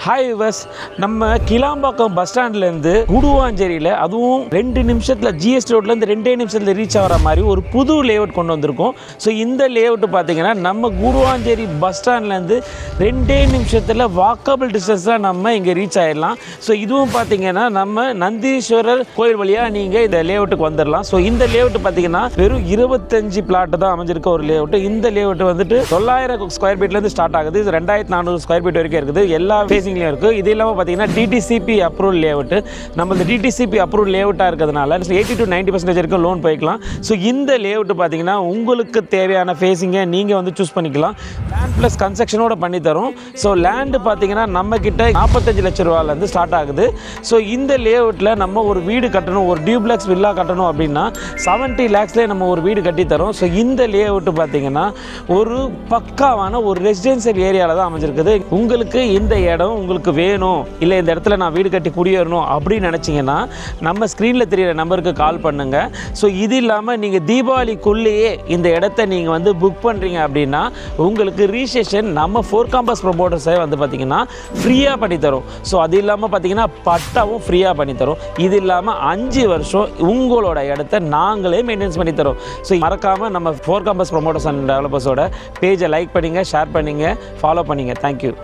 Hi viewers, நம்ம Kilambakkam bus ஸ்டாண்ட்லேருந்து குடுவாஞ்சேரியில் அதுவும் 2 நிமிஷத்தில் ஜிஎஸ்டி ரோட்லேருந்து 2 நிமிஷத்தில் ரீச் ஆகிற மாதிரி ஒரு புது லேஅவுட் கொண்டு வந்திருக்கோம். ஸோ இந்த லேஅவுட் பார்த்தீங்கன்னா நம்ம குடுவாஞ்சேரி பஸ் ஸ்டாண்ட்லேருந்து 2 நிமிஷத்தில் வாக்கபிள் டிஸ்டன்ஸில் நம்ம இங்கே ரீச் ஆகிடலாம். ஸோ இதுவும் பார்த்தீங்கன்னா நம்ம நந்தீஸ்வரர் கோயில் வழியாக நீங்கள் இந்த லேஅவுட்டுக்கு வந்துடலாம். ஸோ இந்த லேஅவுட் பார்த்தீங்கன்னா வெறும் 25 பிளாட் தான் அமைஞ்சிருக்க ஒரு லேஅவுட். இந்த லேஅவுட் வந்துட்டு 900 ஸ்கொயர் ஃபீட்லேருந்து ஸ்டார்ட் ஆகுது. இது 2400 ஸ்கொயர் ஃபீட் வரைக்கும் இருக்குது. எல்லா ஃபேஸிங்லையும் இருக்குது. இது இல்லாமல் பார்த்தீங்கன்னா டிடிசிபி அப்ரூவல் லேஅவுட். நம்ம இந்த டிடிசிபி அப்ரூவல் லேஅவுட்டாக இருக்கிறதுனால 80 to 90% வரைக்கும் லோன் போய்க்கலாம். ஸோ இந்த லேஅவுட் பார்த்தீங்கன்னா உங்களுக்கு தேவையான ஃபேஸிங்கை நீங்கள் வந்து சூஸ் பண்ணிக்கலாம். லேண்ட் ப்ளஸ் கன்ஸ்ட்ரக்ஷனோட பண்ணி தரும். ஸோ லேண்டு பார்த்தீங்கன்னா நம்மக்கிட்ட 45 லட்ச ரூபாலேருந்து ஸ்டார்ட் ஆகுது. ஸோ இந்த லேஅவுட்டில் நம்ம ஒரு வீடு கட்டணும், ஒரு டியூப்ளெக்ஸ் வில்லா கட்டணும் அப்படின்னா 70 lakhsலேயே நம்ம ஒரு வீடு கட்டி தரோம். ஸோ இந்த லேஅவுட் பார்த்தீங்கன்னா ஒரு பக்காவான ஒரு ரெசிடென்சியல் ஏரியாவில் தான் அமைஞ்சிருக்குது. உங்களுக்கு இந்த இடம் உங்களுக்கு வேணும், இல்லை இந்த இடத்துல நான் வீடு கட்டி குடியேறணும் அப்படின்னு நினச்சிங்கன்னா நம்ம ஸ்க்ரீனில் தெரியிற நம்பருக்கு கால் பண்ணுங்கள். ஸோ இது இல்லாமல் நீங்கள் தீபாவளிக்குள்ளேயே இந்த இடத்த நீங்கள் வந்து புக் பண்ணுறீங்க அப்படின்னா உங்களுக்கு ரிஜிஸ்ட்ரேஷன் நம்ம 4 campus ப்ரொமோட்டர்ஸை வந்து பார்த்திங்கன்னா ஃப்ரீயாக பண்ணித்தரும். ஸோ அது இல்லாமல் பார்த்திங்கன்னா பட்டாவும் ஃப்ரீயாக பண்ணித்தரும். இது இல்லாமல் 5 வருஷம் உங்களோட இடத்த நாங்களே மெயின்டைன்ஸ் பண்ணித்தரோம். ஸோ மறக்காமல் நம்ம 4 campus ப்ரொமோட்டர்ஸ் அண்ட் டெவலப்பர்ஸோட பேஜை லைக் பண்ணுங்கள், ஷேர் பண்ணுங்கள், ஃபாலோ பண்ணுங்கள். தேங்க்யூ.